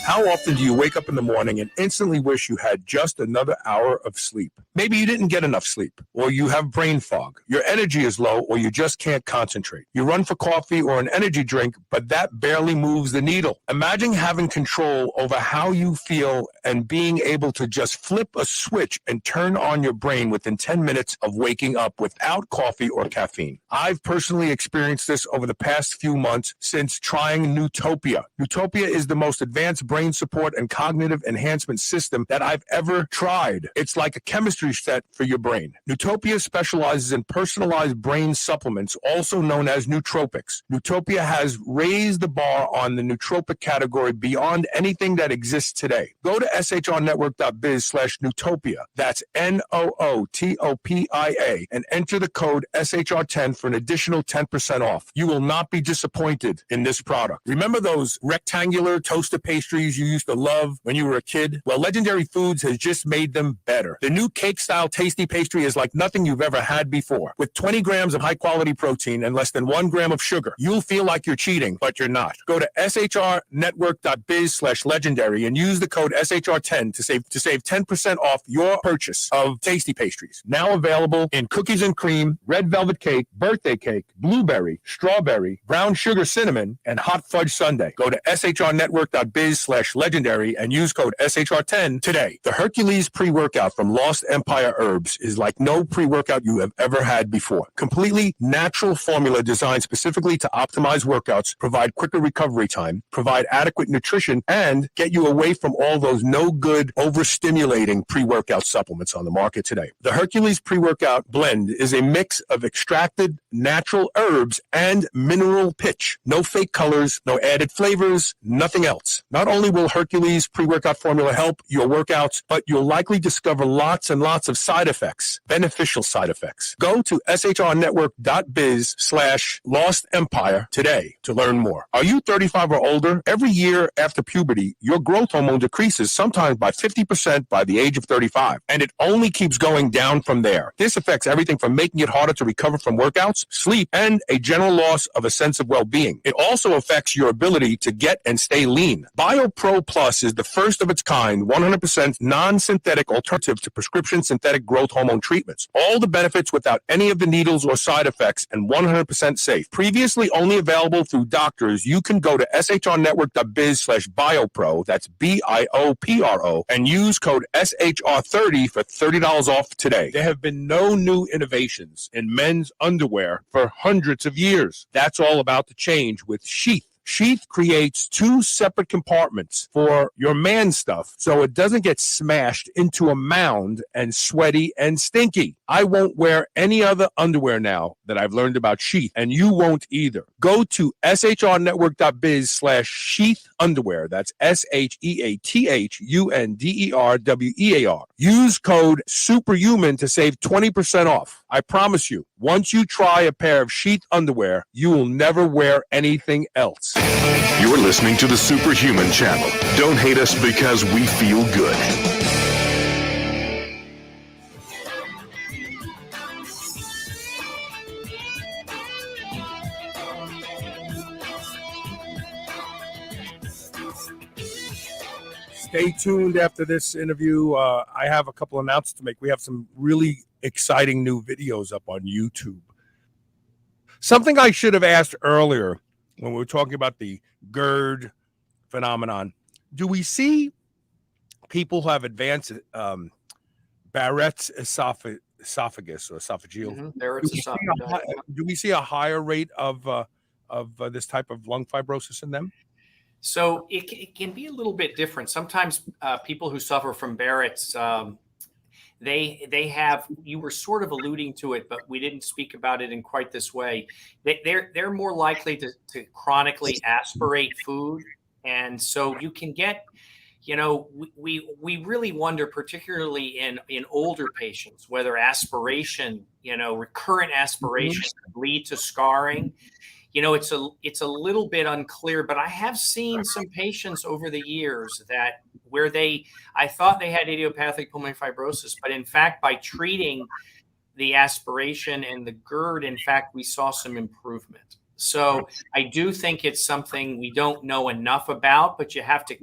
How often do you wake up in the morning and instantly wish you had just another hour of sleep? Maybe you didn't get enough sleep, or you have brain fog. Your energy is low, or you just can't concentrate. You run for coffee or an energy drink, but that barely moves the needle. Imagine having control over how you feel and being able to just flip a switch and turn on your brain within 10 minutes of waking up without coffee or caffeine. I've personally experienced this over the past few months since trying Newtopia. Newtopia is the most advanced brain support and cognitive enhancement system that I've ever tried. It's like a chemistry set for your brain. Newtopia specializes in personalized brain supplements, also known as nootropics. Newtopia has raised the bar on the nootropic category beyond anything that exists today. Go to shrnetwork.biz/Newtopia. That's NOOTOPIA and enter the code SHR10 for an additional 10% off. You will not be disappointed in this product. Remember those rectangular toaster pastries pastries you used to love when you were a kid? Well, Legendary Foods has just made them better. The new cake-style tasty pastry is like nothing you've ever had before. With 20 grams of high-quality protein and less than 1 gram of sugar, you'll feel like you're cheating, but you're not. Go to shrnetwork.biz/legendary and use the code SHR10 to save 10% off your purchase of tasty pastries. Now available in cookies and cream, red velvet cake, birthday cake, blueberry, strawberry, brown sugar cinnamon, and hot fudge sundae. Go to shrnetwork.biz/legendary and use code SHR10 today. The Hercules pre-workout from Lost Empire Herbs is like no pre-workout you have ever had before. Completely natural formula designed specifically to optimize workouts, provide quicker recovery time, provide adequate nutrition, and get you away from all those no-good, overstimulating pre-workout supplements on the market today. The Hercules pre-workout blend is a mix of extracted natural herbs and mineral pitch. No fake colors, no added flavors, nothing else. Not only will Hercules pre-workout formula help your workouts, but you'll likely discover lots and lots of side effects, beneficial side effects. Go to shrnetwork.biz/Lost Empire today to learn more. Are you 35 or older? Every year after puberty, your growth hormone decreases sometimes by 50% by the age of 35, and it only keeps going down from there. This affects everything from making it harder to recover from workouts, sleep, and a general loss of a sense of well-being. It also affects your ability to get and stay lean. BioPro Plus is the first of its kind, 100% non-synthetic alternative to prescription synthetic growth hormone treatments. All the benefits without any of the needles or side effects and 100% safe. Previously only available through doctors, you can go to shrnetwork.biz/biopro, that's BIOPRO, and use code SHR30 for $30 off today. There have been no new innovations in men's underwear for hundreds of years. That's all about to change with Sheath. Sheath creates 2 separate compartments for your man stuff so it doesn't get smashed into a mound and sweaty and stinky. I won't wear any other underwear now that I've learned about Sheath, and you won't either. Go to shrnetwork.biz/Sheath underwear. That's SHEATHUNDERWEAR. Use code Superhuman to save 20% off. I promise you, once you try a pair of Sheath underwear, you will never wear anything else. You're listening to the Superhuman Channel. Don't hate us because we feel good. Stay tuned after this interview. I have a couple announcements to make. We have some really exciting new videos up on YouTube. Something I should have asked earlier when we were talking about the GERD phenomenon. Do we see people who have advanced Barrett's esophagus or esophageal? Barrett's esophagus. Do we see a higher rate of this type of lung fibrosis in them? So it can be a little bit different. Sometimes people who suffer from Barrett's, they have, you were sort of alluding to it, but we didn't speak about it in quite this way. They're more likely to chronically aspirate food. And so you can get, we really wonder, particularly in older patients, whether aspiration, recurrent aspiration could lead to scarring. It's a little bit unclear, but I have seen some patients over the years that where I thought they had idiopathic pulmonary fibrosis, but in fact, by treating the aspiration and the GERD, in fact, we saw some improvement. So I do think it's something we don't know enough about, but you have to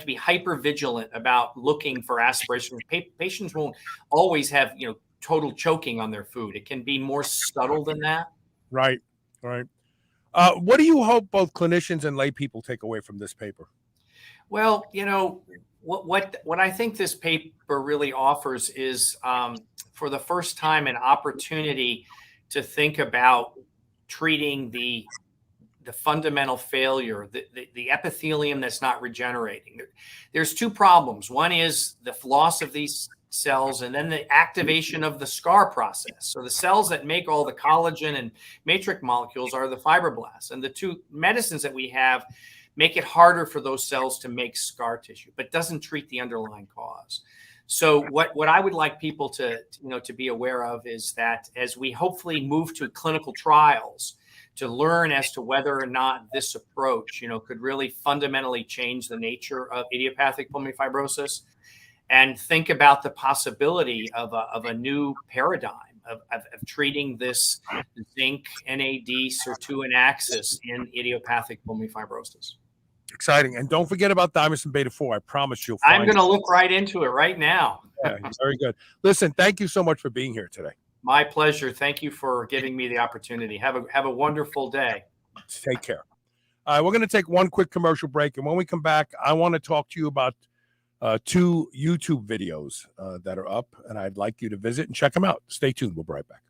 be hyper vigilant about looking for aspiration. Patients won't always have, total choking on their food. It can be more subtle than that. Right. Right. What do you hope both clinicians and lay people take away from this paper? Well, what I think this paper really offers is, for the first time, an opportunity to think about treating the fundamental failure, the epithelium that's not regenerating. There's 2 problems. One is the loss of these cells, and then the activation of the scar process. So the cells that make all the collagen and matrix molecules are the fibroblasts, and the 2 medicines that we have make it harder for those cells to make scar tissue, but doesn't treat the underlying cause. So what I would like people to be aware of is that as we hopefully move to clinical trials to learn as to whether or not this approach, could really fundamentally change the nature of idiopathic pulmonary fibrosis, and think about the possibility of a new paradigm of treating this zinc NAD sirtuin axis in idiopathic pulmonary fibrosis. Exciting. And don't forget about thymosin beta-4. I promise you'll I'm find going to look right into it right now. Yeah, very good. Listen, thank you so much for being here today. My pleasure. Thank you for giving me the opportunity. Have a wonderful day. Take care. We're going to take one quick commercial break. And when we come back, I want to talk to you about 2 YouTube videos that are up, and I'd like you to visit and check them out. Stay tuned. We'll be right back.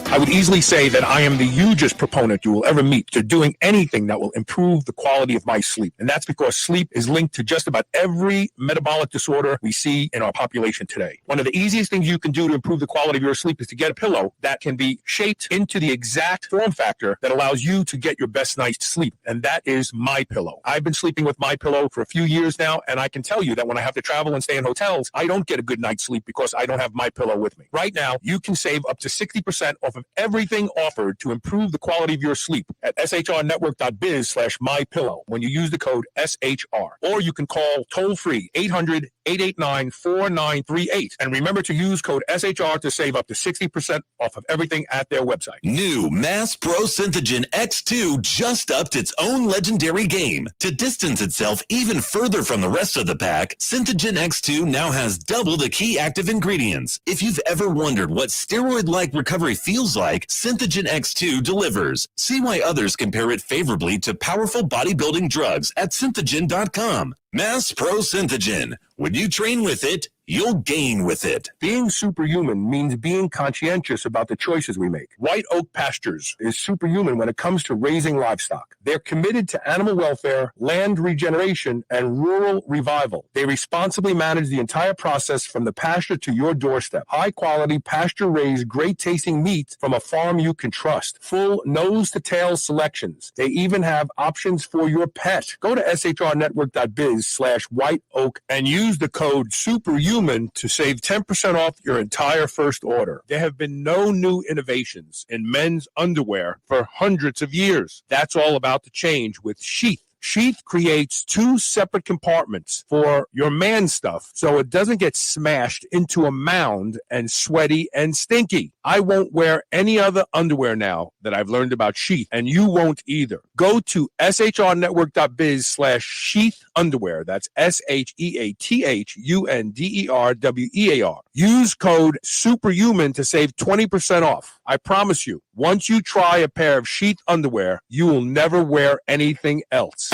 I would easily say that I am the hugest proponent you will ever meet to doing anything that will improve the quality of my sleep. And that's because sleep is linked to just about every metabolic disorder we see in our population today. One of the easiest things you can do to improve the quality of your sleep is to get a pillow that can be shaped into the exact form factor that allows you to get your best night's sleep. And that is MyPillow. I've been sleeping with MyPillow for a few years now, and I can tell you that when I have to travel and stay in hotels, I don't get a good night's sleep because I don't have MyPillow with me. Right now, you can save up to 60% off of everything offered to improve the quality of your sleep at shrnetwork.biz/mypillow when you use the code SHR. Or you can call toll-free 800-889-4938. And remember to use code SHR to save up to 60% off of everything at their website. New Mass Pro Synthogen X2 just upped its own legendary game. To distance itself even further from the rest of the pack, Synthogen X2 now has double the key active ingredients. If you've ever wondered what steroid-like recovery feels like, Synthogen X2 delivers. See why others compare it favorably to powerful bodybuilding drugs at synthogen.com. Mass Pro Synthogen. When you train with it, you'll gain with it. Being superhuman means being conscientious about the choices we make. White Oak Pastures is superhuman when it comes to raising livestock. They're committed to animal welfare, land regeneration, and rural revival. They responsibly manage the entire process from the pasture to your doorstep. High-quality, pasture-raised, great-tasting meat from a farm you can trust. Full nose-to-tail selections. They even have options for your pet. Go to shrnetwork.biz/whiteoak and use the code SUPERHUMAN to save 10% off your entire first order. There have been no new innovations in men's underwear for hundreds of years. That's all about to change with Sheath. Sheath creates 2 separate compartments for your man stuff so it doesn't get smashed into a mound and sweaty and stinky. I won't wear any other underwear now that I've learned about Sheath, and you won't either. Go to shrnetwork.biz/Sheath underwear. That's SHEATHUNDERWEAR. Use code SUPERHUMAN to save 20% off. I promise you, once you try a pair of Sheath underwear, you will never wear anything else.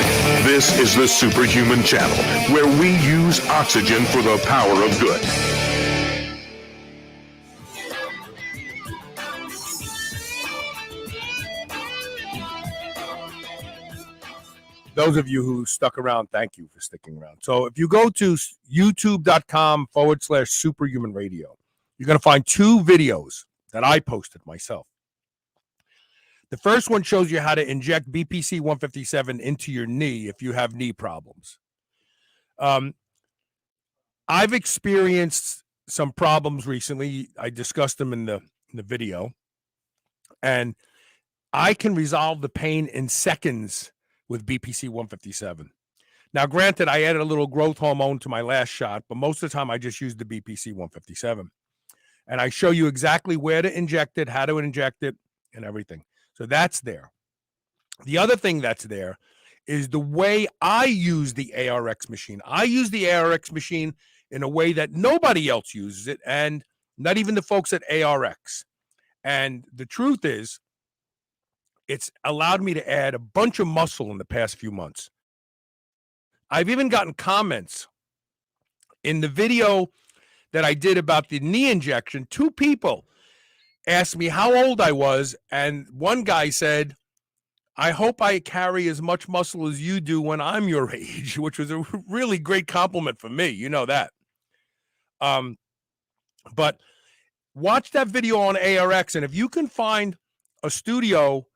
This is the Superhuman Channel, where we use oxygen for the power of good. Those of you who stuck around, thank you for sticking around. So if you go to youtube.com/superhuman radio, you're going to find 2 videos that I posted myself. The first one shows you how to inject BPC 157 into your knee if you have knee problems. I've experienced some problems recently. I discussed them in the video, and I can resolve the pain in seconds with BPC 157. Now, granted, I added a little growth hormone to my last shot, but most of the time I just used the BPC 157. And I show you exactly where to inject it, how to inject it, and everything. So that's there. The other thing that's there is the way I use the ARX machine. I use the ARX machine in a way that nobody else uses it, and not even the folks at ARX. And the truth is, it's allowed me to add a bunch of muscle in the past few months. I've even gotten comments in the video that I did about the knee injection. 2 people asked me how old I was, and one guy said, I hope I carry as much muscle as you do when I'm your age, which was a really great compliment for me. You know that. But watch that video on ARX, and if you can find a studio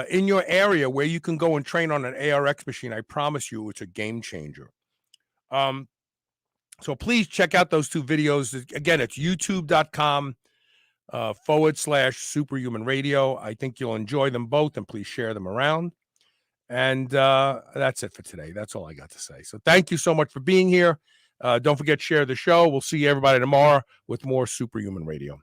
in your area where you can go and train on an ARX machine, I promise you it's a game changer. So please check out those 2 videos. Again, it's youtube.com /Superhuman Radio. I think you'll enjoy them both, and please share them around. And that's it for today. That's all I got to say. So thank you so much for being here. Don't forget, share the show. We'll see everybody tomorrow with more Superhuman Radio.